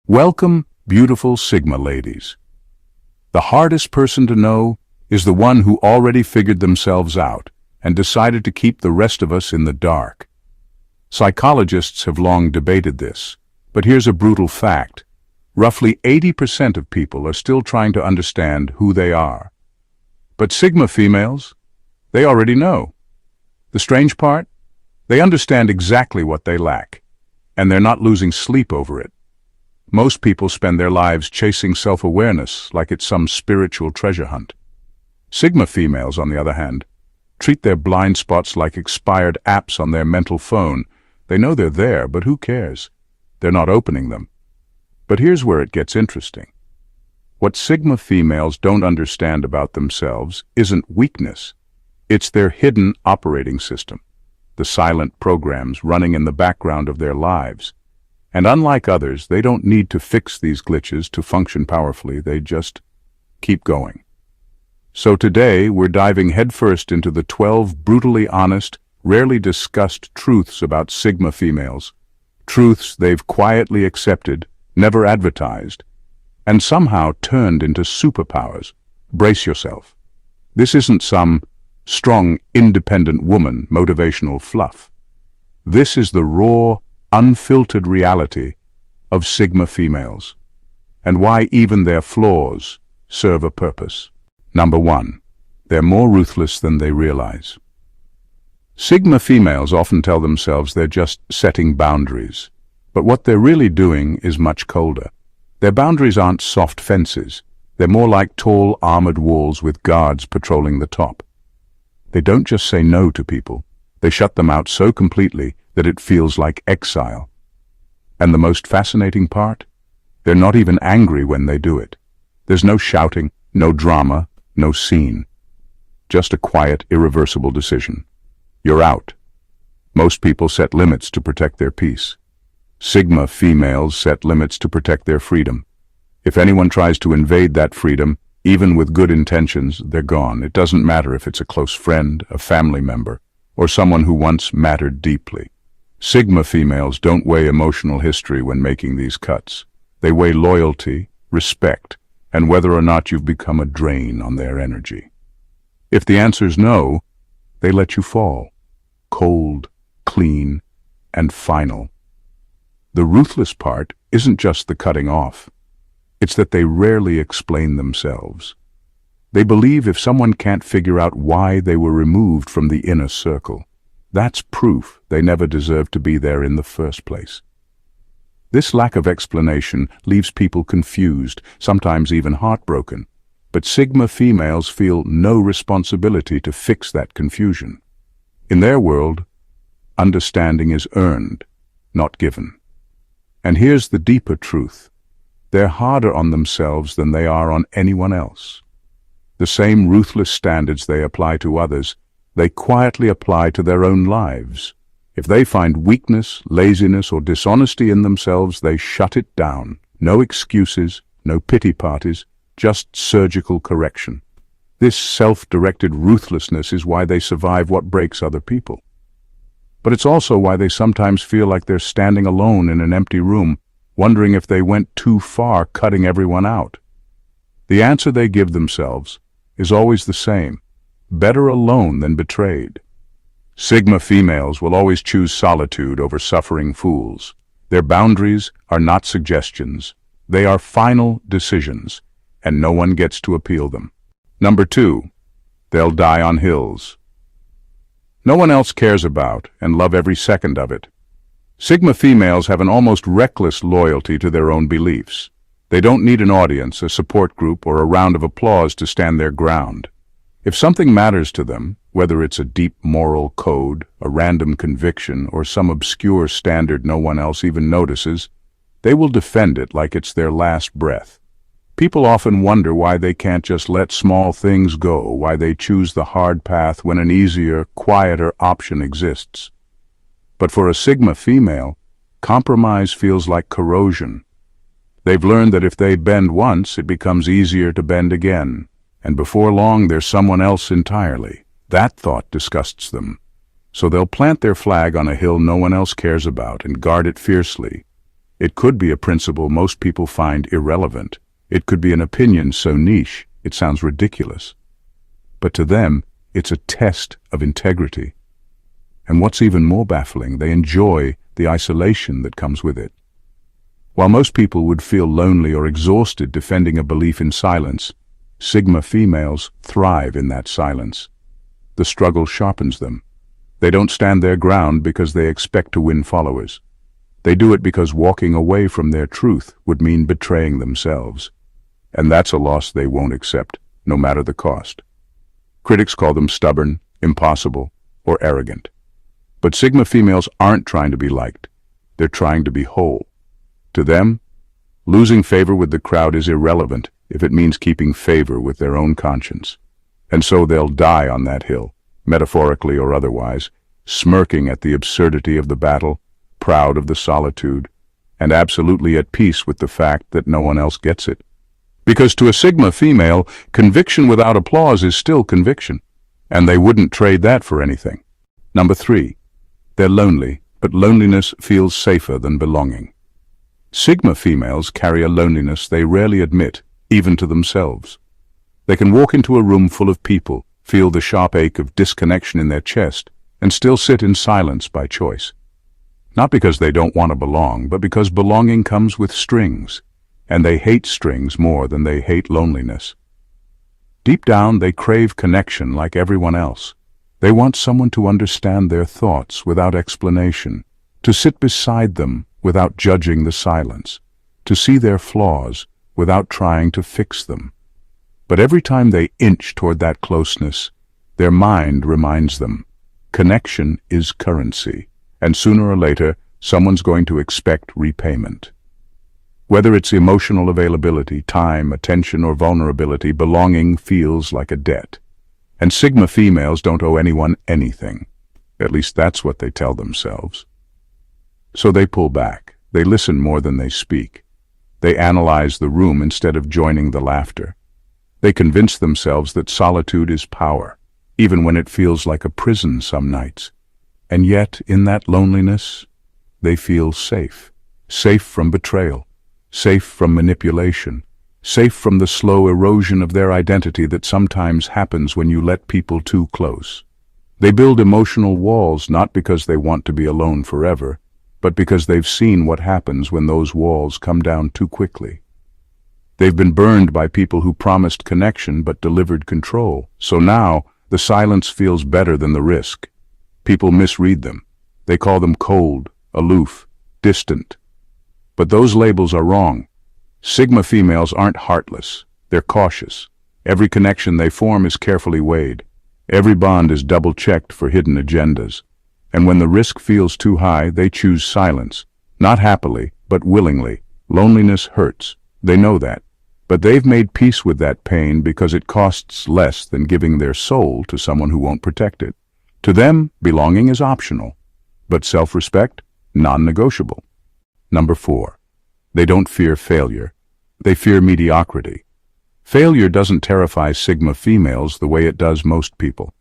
Welcome, beautiful Sigma ladies. The hardest person to know is the one who already figured themselves out and decided to keep the rest of us in the dark. Psychologists have long debated this, but here's a brutal fact. Roughly 80% of people are still trying to understand who they are. But Sigma females, they already know. The strange part? They understand exactly what they lack, and they're not losing sleep over it. Most people spend their lives chasing self-awareness like it's some spiritual treasure hunt. Sigma females, on the other hand, treat their blind spots like expired apps on their mental phone. They know they're there, but who cares? They're not opening them. But here's where it gets interesting. What Sigma females don't understand about themselves isn't weakness. It's their hidden operating system, the silent programs running in the background of their lives. And unlike others, they don't need to fix these glitches to function powerfully. They just keep going. So today, we're diving headfirst into the 12 brutally honest, rarely discussed truths about Sigma females. Truths they've quietly accepted, never advertised, and somehow turned into superpowers. Brace yourself. This isn't some strong, independent woman motivational fluff. This is the raw, unfiltered reality of Sigma females, and why even their flaws serve a purpose. Number 1. They're more ruthless than they realize. Sigma females often tell themselves they're just setting boundaries, but what they're really doing is much colder. Their boundaries aren't soft fences. They're more like tall, armored walls with guards patrolling the top. They don't just say no to people. They shut them out so completely that it feels like exile. And the most fascinating part? They're not even angry when they do it. There's no shouting, no drama, no scene. Just a quiet, irreversible decision. You're out. Most people set limits to protect their peace. Sigma females set limits to protect their freedom. If anyone tries to invade that freedom, even with good intentions, they're gone. It doesn't matter if it's a close friend, a family member, or someone who once mattered deeply. Sigma females don't weigh emotional history when making these cuts. They weigh loyalty, respect, and whether or not you've become a drain on their energy. If the answer's no, they let you fall. Cold, clean, and final. The ruthless part isn't just the cutting off. It's that they rarely explain themselves. They believe if someone can't figure out why they were removed from the inner circle, that's proof they never deserved to be there in the first place. This lack of explanation leaves people confused, sometimes even heartbroken. But Sigma females feel no responsibility to fix that confusion. In their world, understanding is earned, not given. And here's the deeper truth. They're harder on themselves than they are on anyone else. The same ruthless standards they apply to others, they quietly apply to their own lives. If they find weakness, laziness, or dishonesty in themselves, they shut it down. No excuses, no pity parties, just surgical correction. This self-directed ruthlessness is why they survive what breaks other people. But it's also why they sometimes feel like they're standing alone in an empty room, wondering if they went too far cutting everyone out. The answer they give themselves is always the same: better alone than betrayed. Sigma females will always choose solitude over suffering fools. Their boundaries are not suggestions. They are final decisions, and no one gets to appeal them. Number 2, they'll die on hills. No one else cares about and love every second of it. Sigma females have an almost reckless loyalty to their own beliefs. They don't need an audience, a support group, or a round of applause to stand their ground. If something matters to them, whether it's a deep moral code, a random conviction, or some obscure standard no one else even notices, they will defend it like it's their last breath. People often wonder why they can't just let small things go, why they choose the hard path when an easier, quieter option exists. But for a Sigma female, compromise feels like corrosion. They've learned that if they bend once, it becomes easier to bend again. And before long, they're someone else entirely. That thought disgusts them. So they'll plant their flag on a hill no one else cares about and guard it fiercely. It could be a principle most people find irrelevant. It could be an opinion so niche it sounds ridiculous. But to them, it's a test of integrity. And what's even more baffling, they enjoy the isolation that comes with it. While most people would feel lonely or exhausted defending a belief in silence, Sigma females thrive in that silence. The struggle sharpens them. They don't stand their ground because they expect to win followers. They do it because walking away from their truth would mean betraying themselves. And that's a loss they won't accept, no matter the cost. Critics call them stubborn, impossible, or arrogant. But Sigma females aren't trying to be liked. They're trying to be whole. To them, losing favor with the crowd is irrelevant if it means keeping favor with their own conscience. And so they'll die on that hill, metaphorically or otherwise, smirking at the absurdity of the battle, proud of the solitude, and absolutely at peace with the fact that no one else gets it. Because to a Sigma female, conviction without applause is still conviction, and they wouldn't trade that for anything. Number 3, they're lonely, but loneliness feels safer than belonging. Sigma females carry a loneliness they rarely admit, even to themselves. They can walk into a room full of people, feel the sharp ache of disconnection in their chest, and still sit in silence by choice. Not because they don't want to belong, but because belonging comes with strings, and they hate strings more than they hate loneliness. Deep down, they crave connection like everyone else. They want someone to understand their thoughts without explanation, to sit beside them without judging the silence, to see their flaws without trying to fix them. But every time they inch toward that closeness, their mind reminds them, connection is currency, and sooner or later, someone's going to expect repayment. Whether it's emotional availability, time, attention, or vulnerability, belonging feels like a debt. And Sigma females don't owe anyone anything. At least that's what they tell themselves. So they pull back. They listen more than they speak. They analyze the room instead of joining the laughter. They convince themselves that solitude is power, even when it feels like a prison some nights. And yet, in that loneliness, they feel safe. Safe from betrayal. Safe from manipulation. Safe from the slow erosion of their identity that sometimes happens when you let people too close. They build emotional walls not because they want to be alone forever, but because they've seen what happens when those walls come down too quickly. They've been burned by people who promised connection but delivered control, so now the silence feels better than the risk. People misread them. They call them cold, aloof, distant. But those labels are wrong. Sigma females aren't heartless. They're cautious. Every connection they form is carefully weighed. Every bond is double-checked for hidden agendas. And when the risk feels too high, they choose silence. Not happily, but willingly. Loneliness hurts. They know that. But they've made peace with that pain because it costs less than giving their soul to someone who won't protect it. To them, belonging is optional, but self-respect, non-negotiable. Number 4, they don't fear failure. They fear mediocrity. Failure doesn't terrify Sigma females the way it does most people.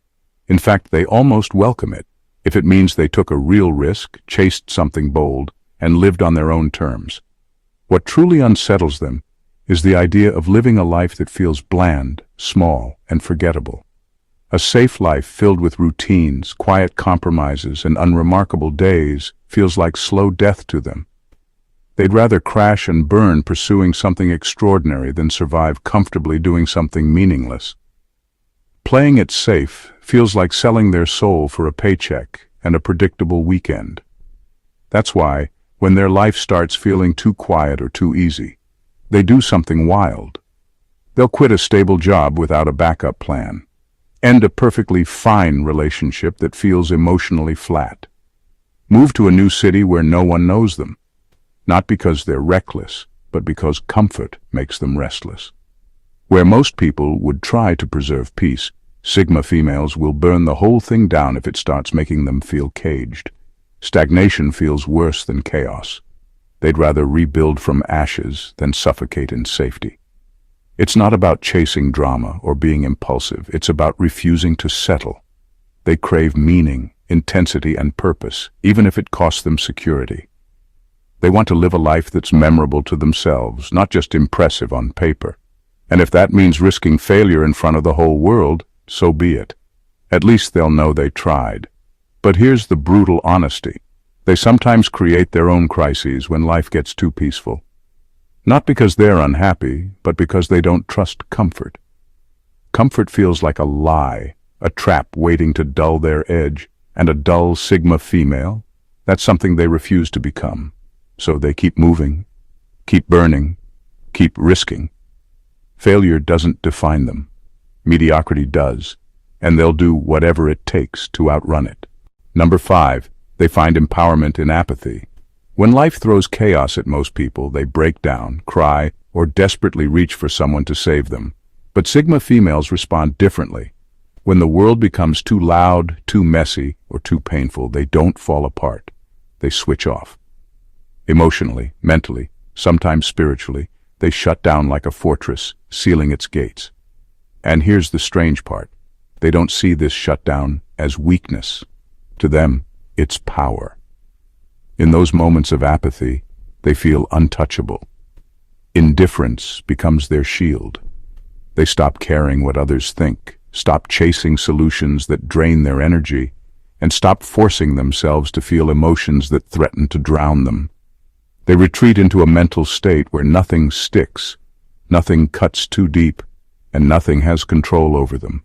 In fact, they almost welcome it, if it means they took a real risk, chased something bold, and lived on their own terms. What truly unsettles them is the idea of living a life that feels bland, small, and forgettable. A safe life filled with routines, quiet compromises, and unremarkable days feels like slow death to them. They'd rather crash and burn pursuing something extraordinary than survive comfortably doing something meaningless. Playing it safe feels like selling their soul for a paycheck and a predictable weekend. That's why, when their life starts feeling too quiet or too easy, they do something wild. They'll quit a stable job without a backup plan, end a perfectly fine relationship that feels emotionally flat, move to a new city where no one knows them, not because they're reckless, but because comfort makes them restless. Where most people would try to preserve peace, Sigma females will burn the whole thing down if it starts making them feel caged. Stagnation feels worse than chaos. They'd rather rebuild from ashes than suffocate in safety. It's not about chasing drama or being impulsive. It's about refusing to settle. They crave meaning, intensity, and purpose, even if it costs them security. They want to live a life that's memorable to themselves, not just impressive on paper. And if that means risking failure in front of the whole world, so be it. At least they'll know they tried. But here's the brutal honesty. They sometimes create their own crises when life gets too peaceful. Not because they're unhappy, but because they don't trust comfort. Comfort feels like a lie, a trap waiting to dull their edge, and a dull Sigma female, that's something they refuse to become. So they keep moving, keep burning, keep risking. Failure doesn't define them. Mediocrity does, and they'll do whatever it takes to outrun it. Number 5, they find empowerment in apathy. When life throws chaos at most people, they break down, cry, or desperately reach for someone to save them. But Sigma females respond differently. When the world becomes too loud, too messy, or too painful, they don't fall apart. They switch off. Emotionally, mentally, sometimes spiritually, they shut down like a fortress, sealing its gates. And here's the strange part. They don't see this shutdown as weakness. To them, it's power. In those moments of apathy, they feel untouchable. Indifference becomes their shield. They stop caring what others think, stop chasing solutions that drain their energy, and stop forcing themselves to feel emotions that threaten to drown them. They retreat into a mental state where nothing sticks, nothing cuts too deep, and nothing has control over them.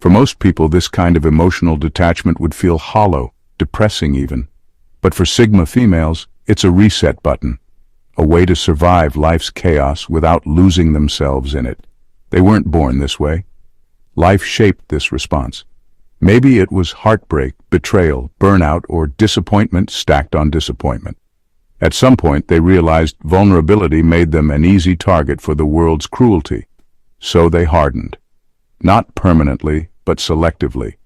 For most people, this kind of emotional detachment would feel hollow, depressing even. But for Sigma females, it's a reset button, a way to survive life's chaos without losing themselves in it. They weren't born this way. Life shaped this response. Maybe it was heartbreak, betrayal, burnout, or disappointment stacked on disappointment. At some point, they realized vulnerability made them an easy target for the world's cruelty. So they hardened. Not permanently, but selectively.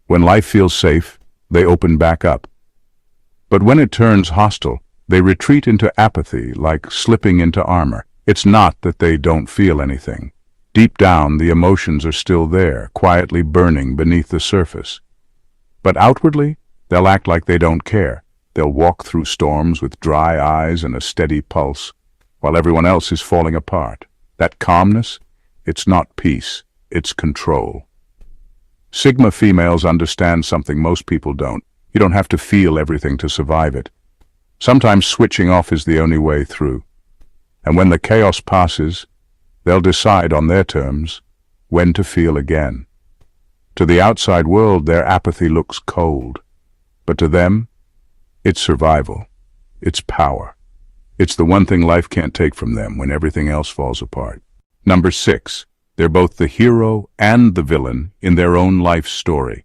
When life feels safe, they open back up. But when it turns hostile, they retreat into apathy, like slipping into armor. It's not that they don't feel anything. Deep down, the emotions are still there, quietly burning beneath the surface. But outwardly, they'll act like they don't care. They'll walk through storms with dry eyes and a steady pulse, while everyone else is falling apart. That calmness, it's not peace, it's control. Sigma females understand something most people don't. You don't have to feel everything to survive it. Sometimes switching off is the only way through. And when the chaos passes, they'll decide on their terms when to feel again. To the outside world, their apathy looks cold. But to them, it's survival. It's power. It's the one thing life can't take from them when everything else falls apart. Number 6, they're both the hero and the villain in their own life story.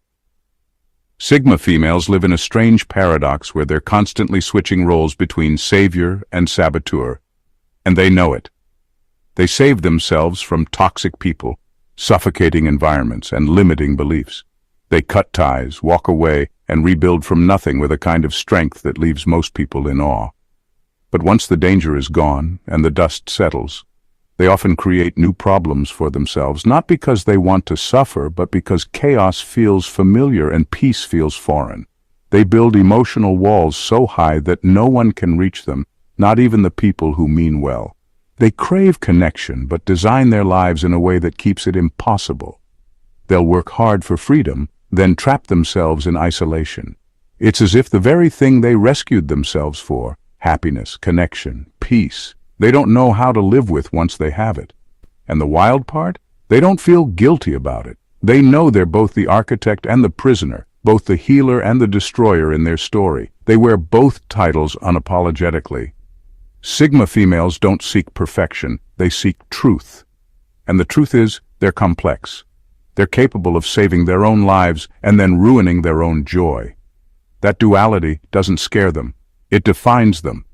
Sigma females live in a strange paradox where they're constantly switching roles between savior and saboteur, and they know it. They save themselves from toxic people, suffocating environments, and limiting beliefs. They cut ties, walk away, and rebuild from nothing with a kind of strength that leaves most people in awe. But once the danger is gone and the dust settles, they often create new problems for themselves, not because they want to suffer, but because chaos feels familiar and peace feels foreign. They build emotional walls so high that no one can reach them, not even the people who mean well. They crave connection, but design their lives in a way that keeps it impossible. They'll work hard for freedom, then trap themselves in isolation. It's as if the very thing they rescued themselves for, happiness, connection, peace, they don't know how to live with once they have it. And the wild part? They don't feel guilty about it. They know they're both the architect and the prisoner, both the healer and the destroyer in their story. They wear both titles unapologetically. Sigma females don't seek perfection, they seek truth. And the truth is, they're complex. They're capable of saving their own lives and then ruining their own joy. That duality doesn't scare them. It defines them.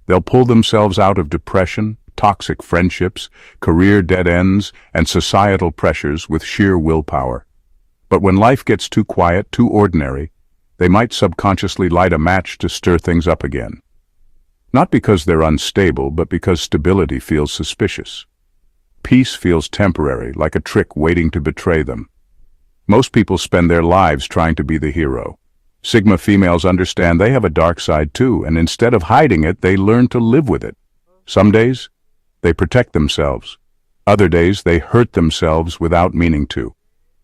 They'll pull themselves out of depression, toxic friendships, career dead ends, and societal pressures with sheer willpower. But when life gets too quiet, too ordinary, they might subconsciously light a match to stir things up again. Not because they're unstable, but because stability feels suspicious. Peace feels temporary, like a trick waiting to betray them. Most people spend their lives trying to be the hero. Sigma females understand they have a dark side too, and instead of hiding it, they learn to live with it. Some days, they protect themselves. Other days, they hurt themselves without meaning to.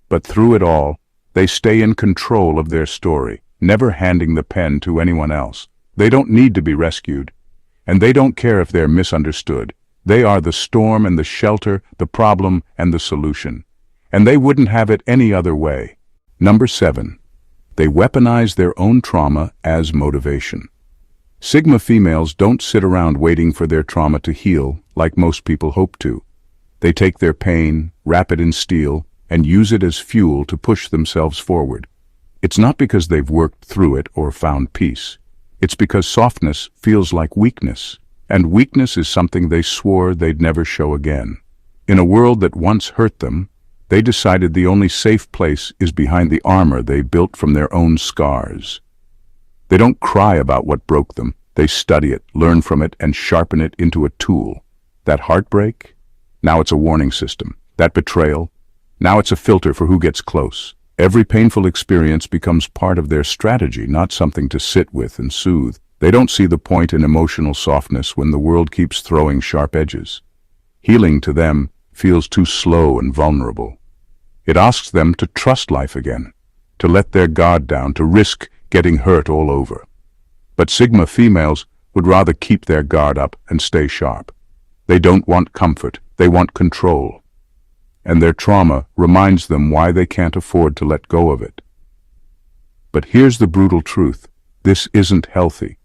But through it all, they stay in control of their story, never handing the pen to anyone else. They don't need to be rescued, and they don't care if they're misunderstood. They are the storm and the shelter, the problem and the solution. And they wouldn't have it any other way. Number 7. They weaponize their own trauma as motivation. Sigma females don't sit around waiting for their trauma to heal like most people hope to. They take their pain, wrap it in steel, and use it as fuel to push themselves forward. It's not because they've worked through it or found peace. It's because softness feels like weakness, and weakness is something they swore they'd never show again. In a world that once hurt them, they decided the only safe place is behind the armor they built from their own scars. They don't cry about what broke them. They study it, learn from it, and sharpen it into a tool. That heartbreak? Now it's a warning system. That betrayal? Now it's a filter for who gets close. Every painful experience becomes part of their strategy, not something to sit with and soothe. They don't see the point in emotional softness when the world keeps throwing sharp edges. Healing to them feels too slow and vulnerable. It asks them to trust life again, to let their guard down, to risk getting hurt all over. But Sigma females would rather keep their guard up and stay sharp. They don't want comfort, they want control. And their trauma reminds them why they can't afford to let go of it. But here's the brutal truth. This isn't healthy.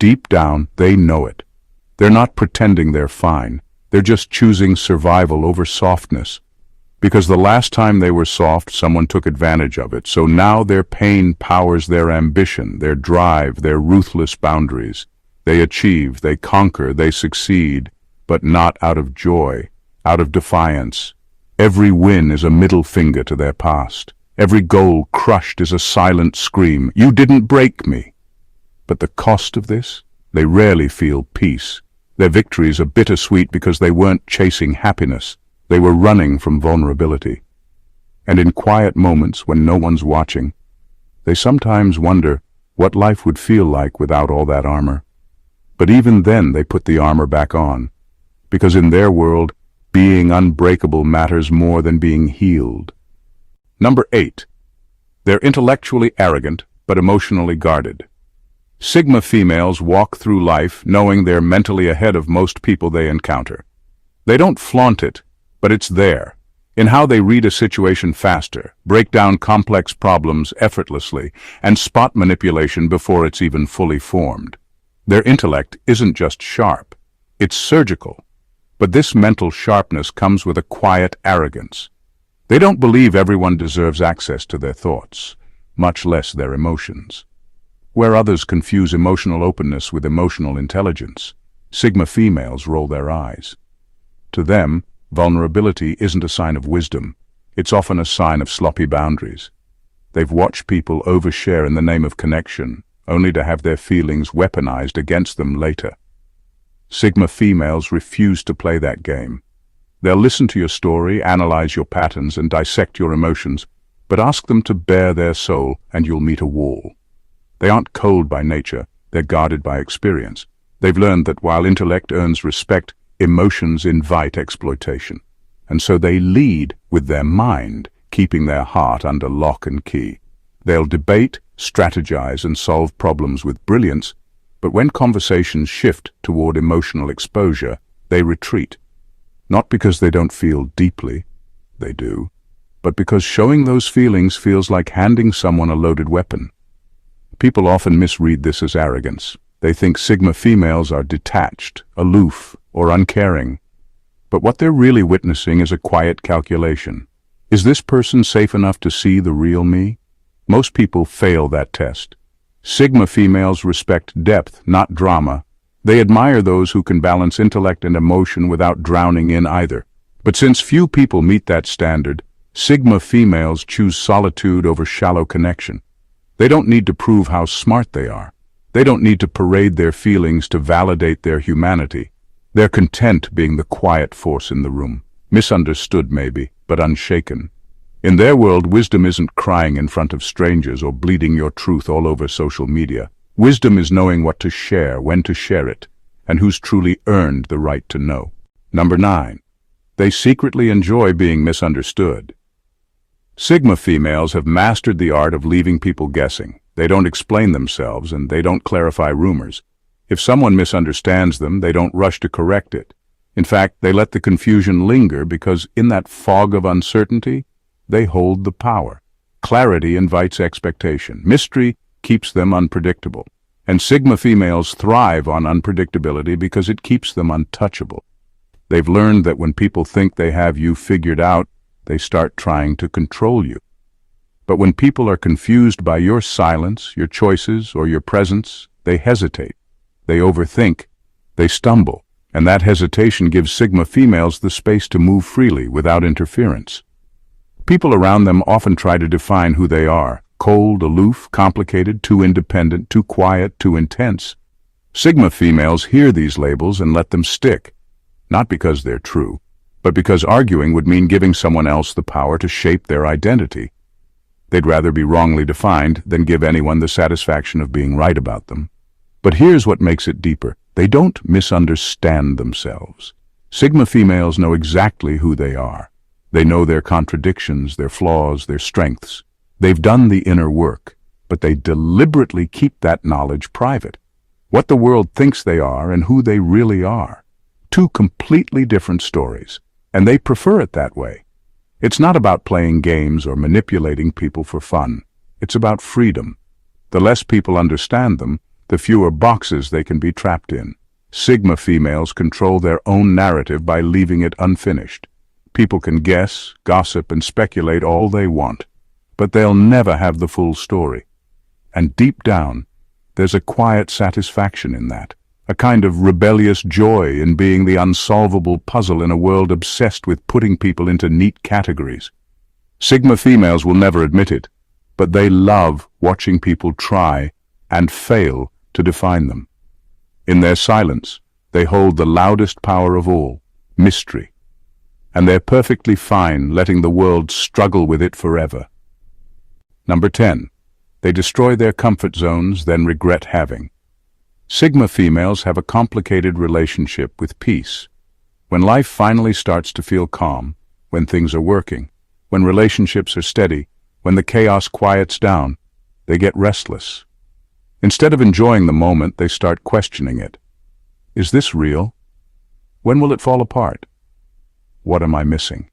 Deep down, they know it. They're not pretending they're fine. They're just choosing survival over softness. Because the last time they were soft, someone took advantage of it. So now their pain powers their ambition, their drive, their ruthless boundaries. They achieve, they conquer, they succeed, but not out of joy, out of defiance. Every win is a middle finger to their past. Every goal crushed is a silent scream, "You didn't break me." But the cost of this? They rarely feel peace. Their victories are bittersweet because they weren't chasing happiness. They were running from vulnerability. And in quiet moments when no one's watching, they sometimes wonder what life would feel like without all that armor. But even then they put the armor back on, because in their world, being unbreakable matters more than being healed. Number 8. They're intellectually arrogant, but emotionally guarded. Sigma females walk through life knowing they're mentally ahead of most people they encounter. They don't flaunt it, but it's there, in how they read a situation faster, break down complex problems effortlessly, and spot manipulation before it's even fully formed. Their intellect isn't just sharp, it's surgical. But this mental sharpness comes with a quiet arrogance. They don't believe everyone deserves access to their thoughts, much less their emotions. Where others confuse emotional openness with emotional intelligence, Sigma females roll their eyes. To them, vulnerability isn't a sign of wisdom. It's often a sign of sloppy boundaries. They've watched people overshare in the name of connection, only to have their feelings weaponized against them later. Sigma females refuse to play that game. They'll listen to your story, analyze your patterns, and dissect your emotions, but ask them to bare their soul and you'll meet a wall. They aren't cold by nature, they're guarded by experience. They've learned that while intellect earns respect, emotions invite exploitation. And so they lead with their mind, keeping their heart under lock and key. They'll debate, strategize, and solve problems with brilliance, but when conversations shift toward emotional exposure, they retreat. Not because they don't feel deeply, they do, but because showing those feelings feels like handing someone a loaded weapon. People often misread this as arrogance. They think Sigma females are detached, aloof, or uncaring. But what they're really witnessing is a quiet calculation. Is this person safe enough to see the real me? Most people fail that test. Sigma females respect depth, not drama. They admire those who can balance intellect and emotion without drowning in either. But since few people meet that standard, Sigma females choose solitude over shallow connection. They don't need to prove how smart they are. They don't need to parade their feelings to validate their humanity. They're content being the quiet force in the room. Misunderstood maybe, but unshaken. In their world, wisdom isn't crying in front of strangers or bleeding your truth all over social media. Wisdom is knowing what to share, when to share it, and who's truly earned the right to know. Number 9. They secretly enjoy being misunderstood. Sigma females have mastered the art of leaving people guessing. They don't explain themselves and they don't clarify rumors. If someone misunderstands them, they don't rush to correct it. In fact, they let the confusion linger because in that fog of uncertainty, they hold the power. Clarity invites expectation. Mystery keeps them unpredictable. And Sigma females thrive on unpredictability because it keeps them untouchable. They've learned that when people think they have you figured out, they start trying to control you. But when people are confused by your silence, your choices, or your presence, they hesitate. They overthink. They stumble. And that hesitation gives Sigma females the space to move freely without interference. People around them often try to define who they are. Cold, aloof, complicated, too independent, too quiet, too intense. Sigma females hear these labels and let them stick. Not because they're true, but because arguing would mean giving someone else the power to shape their identity. They'd rather be wrongly defined than give anyone the satisfaction of being right about them. But here's what makes it deeper. They don't misunderstand themselves. Sigma females know exactly who they are. They know their contradictions, their flaws, their strengths. They've done the inner work, but they deliberately keep that knowledge private. What the world thinks they are and who they really are. Two completely different stories, and they prefer it that way. It's not about playing games or manipulating people for fun. It's about freedom. The less people understand them, the fewer boxes they can be trapped in. Sigma females control their own narrative by leaving it unfinished. People can guess, gossip, and speculate all they want, but they'll never have the full story. And deep down, there's a quiet satisfaction in that, a kind of rebellious joy in being the unsolvable puzzle in a world obsessed with putting people into neat categories. Sigma females will never admit it, but they love watching people try and fail to define them. In their silence, they hold the loudest power of all, mystery. And they're perfectly fine letting the world struggle with it forever. Number 10. They destroy their comfort zones, then regret having. Sigma females have a complicated relationship with peace. When life finally starts to feel calm, when things are working, when relationships are steady, when the chaos quiets down, they get restless. Instead of enjoying the moment, they start questioning it. Is this real? When will it fall apart? What am I missing?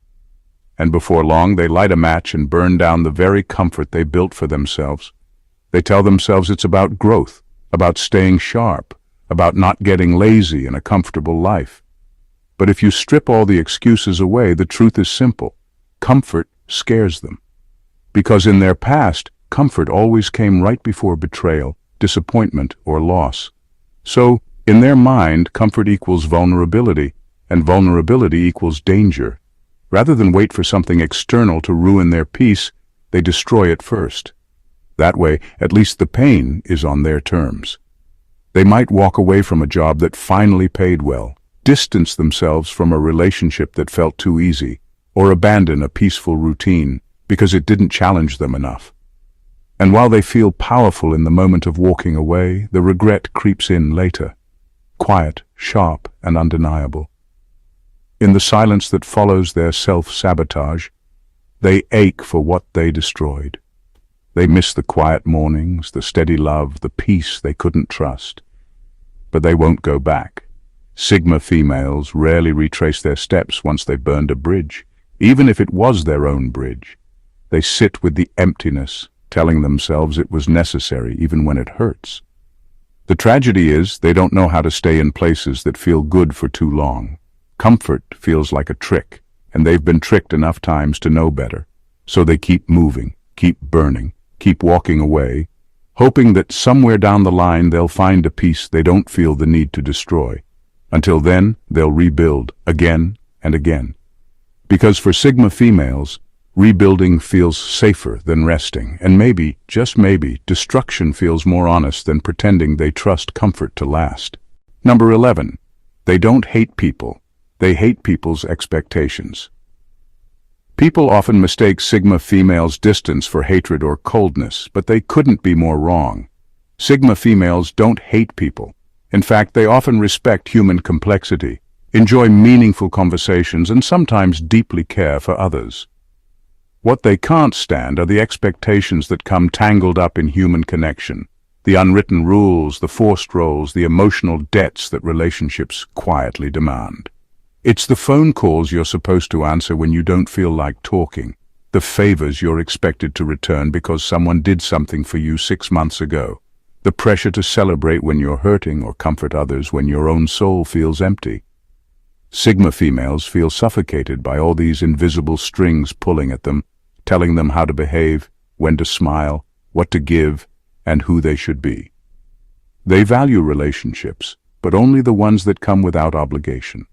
And before long, they light a match and burn down the very comfort they built for themselves. They tell themselves it's about growth, about staying sharp, about not getting lazy in a comfortable life. But if you strip all the excuses away, the truth is simple. Comfort scares them. Because in their past, comfort always came right before betrayal, disappointment, or loss. So, in their mind, comfort equals vulnerability, and vulnerability equals danger. Rather than wait for something external to ruin their peace, they destroy it first. That way, at least the pain is on their terms. They might walk away from a job that finally paid well, distance themselves from a relationship that felt too easy, or abandon a peaceful routine because it didn't challenge them enough. And while they feel powerful in the moment of walking away, the regret creeps in later, quiet, sharp, and undeniable. In the silence that follows their self-sabotage, they ache for what they destroyed. They miss the quiet mornings, the steady love, the peace they couldn't trust. But they won't go back. Sigma females rarely retrace their steps once they've burned a bridge, even if it was their own bridge. They sit with the emptiness, telling themselves it was necessary even when it hurts. The tragedy is they don't know how to stay in places that feel good for too long. Comfort feels like a trick, and they've been tricked enough times to know better. So they keep moving, keep burning, keep walking away, hoping that somewhere down the line they'll find a piece they don't feel the need to destroy. Until then, they'll rebuild again and again. Because for Sigma females, rebuilding feels safer than resting, and maybe, just maybe, destruction feels more honest than pretending they trust comfort to last. Number 11. They don't hate people. They hate people's expectations. People often mistake Sigma females' distance for hatred or coldness, but they couldn't be more wrong. Sigma females don't hate people. In fact, they often respect human complexity, enjoy meaningful conversations, and sometimes deeply care for others. What they can't stand are the expectations that come tangled up in human connection, the unwritten rules, the forced roles, the emotional debts that relationships quietly demand. It's the phone calls you're supposed to answer when you don't feel like talking, the favors you're expected to return because someone did something for you 6 months ago, the pressure to celebrate when you're hurting or comfort others when your own soul feels empty. Sigma females feel suffocated by all these invisible strings pulling at them, telling them how to behave, when to smile, what to give, and who they should be. They value relationships, but only the ones that come without obligation.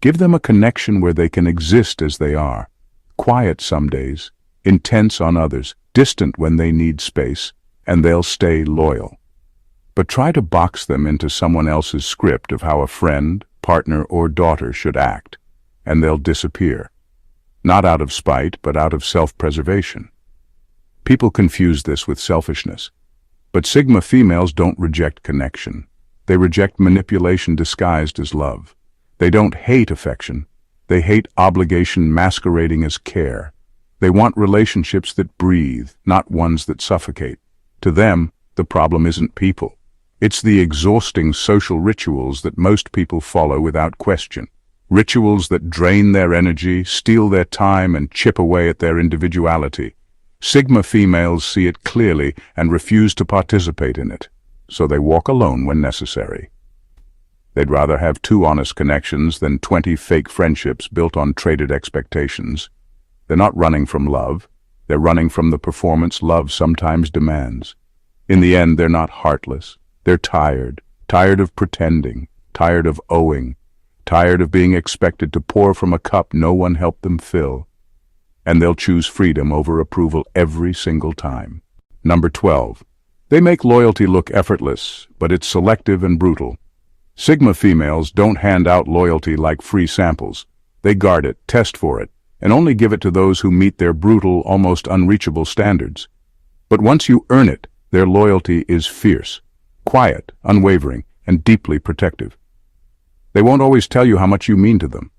Give them a connection where they can exist as they are, quiet some days, intense on others, distant when they need space, and they'll stay loyal. But try to box them into someone else's script of how a friend, partner, or daughter should act, and they'll disappear. Not out of spite, but out of self-preservation. People confuse this with selfishness. But Sigma females don't reject connection. They reject manipulation disguised as love. They don't hate affection. They hate obligation masquerading as care. They want relationships that breathe, not ones that suffocate. To them, the problem isn't people. It's the exhausting social rituals that most people follow without question. Rituals that drain their energy, steal their time, and chip away at their individuality. Sigma females see it clearly and refuse to participate in it, so they walk alone when necessary. They'd rather have 2 honest connections than 20 fake friendships built on traded expectations. They're not running from love. They're running from the performance love sometimes demands. In the end, they're not heartless. They're tired of pretending, tired of owing, tired of being expected to pour from a cup no one helped them fill. And they'll choose freedom over approval every single time. Number 12. They make loyalty look effortless, but it's selective and brutal. Sigma females don't hand out loyalty like free samples. They guard it, test for it, and only give it to those who meet their brutal, almost unreachable standards. But once you earn it, their loyalty is fierce, quiet, unwavering, and deeply protective. They won't always tell you how much you mean to them.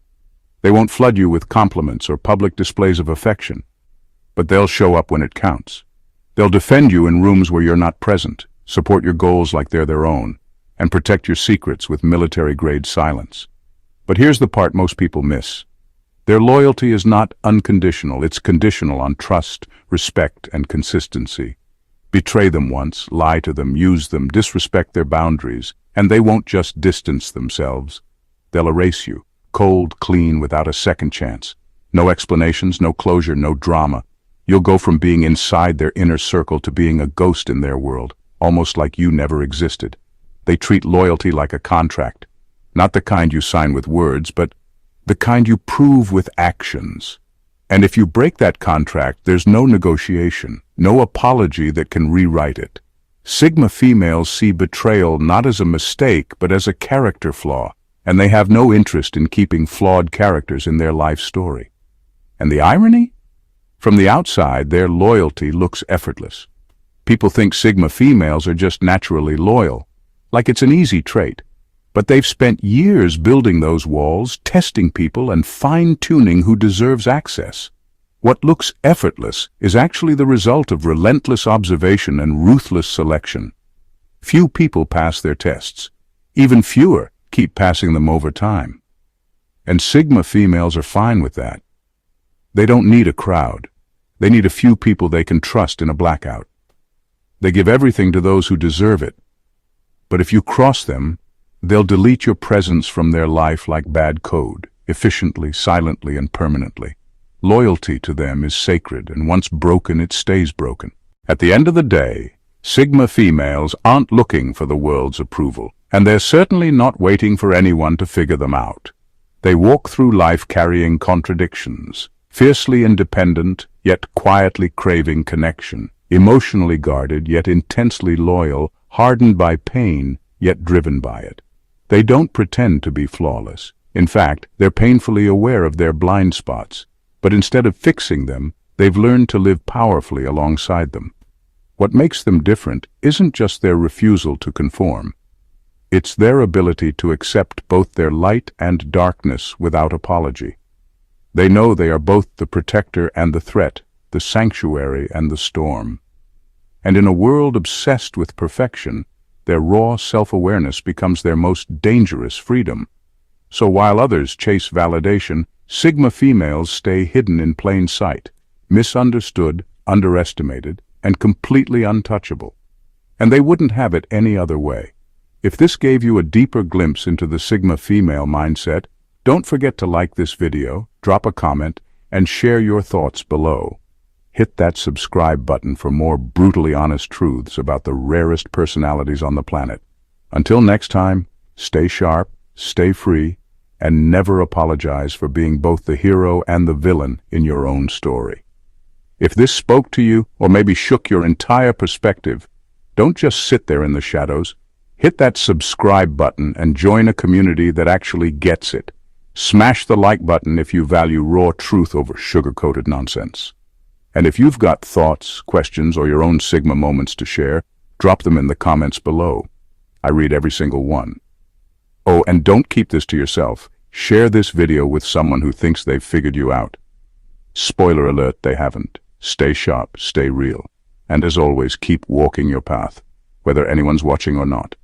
They won't flood you with compliments or public displays of affection. But they'll show up when it counts. They'll defend you in rooms where you're not present, support your goals like they're their own, and protect your secrets with military-grade silence. But here's the part most people miss. Their loyalty is not unconditional, it's conditional on trust, respect, and consistency. Betray them once, lie to them, use them, disrespect their boundaries, and they won't just distance themselves. They'll erase you, cold, clean, without a second chance. No explanations, no closure, no drama. You'll go from being inside their inner circle to being a ghost in their world, almost like you never existed. They treat loyalty like a contract, not the kind you sign with words, but the kind you prove with actions. And if you break that contract, there's no negotiation, no apology that can rewrite it. Sigma females see betrayal not as a mistake, but as a character flaw, and they have no interest in keeping flawed characters in their life story. And the irony? From the outside, their loyalty looks effortless. People think Sigma females are just naturally loyal, like it's an easy trait. But they've spent years building those walls, testing people, and fine-tuning who deserves access. What looks effortless is actually the result of relentless observation and ruthless selection. Few people pass their tests. Even fewer keep passing them over time. And Sigma females are fine with that. They don't need a crowd. They need a few people they can trust in a blackout. They give everything to those who deserve it. But if you cross them, they'll delete your presence from their life like bad code, efficiently, silently, and permanently. Loyalty to them is sacred, and once broken, it stays broken. At the end of the day, Sigma females aren't looking for the world's approval, and they're certainly not waiting for anyone to figure them out. They walk through life carrying contradictions, fiercely independent, yet quietly craving connection, emotionally guarded, yet intensely loyal, hardened by pain, yet driven by it. They don't pretend to be flawless. In fact, they're painfully aware of their blind spots. But instead of fixing them, they've learned to live powerfully alongside them. What makes them different isn't just their refusal to conform. It's their ability to accept both their light and darkness without apology. They know they are both the protector and the threat, the sanctuary and the storm. And in a world obsessed with perfection, their raw self-awareness becomes their most dangerous freedom. So while others chase validation, Sigma females stay hidden in plain sight, misunderstood, underestimated, and completely untouchable. And they wouldn't have it any other way. If this gave you a deeper glimpse into the Sigma female mindset, don't forget to like this video, drop a comment, and share your thoughts below. Hit that subscribe button for more brutally honest truths about the rarest personalities on the planet. Until next time, stay sharp, stay free, and never apologize for being both the hero and the villain in your own story. If this spoke to you, or maybe shook your entire perspective, don't just sit there in the shadows. Hit that subscribe button and join a community that actually gets it. Smash the like button if you value raw truth over sugar-coated nonsense. And if you've got thoughts, questions, or your own Sigma moments to share, drop them in the comments below. I read every single one. Oh, and don't keep this to yourself. Share this video with someone who thinks they've figured you out. Spoiler alert, they haven't. Stay sharp, stay real. And as always, keep walking your path, whether anyone's watching or not.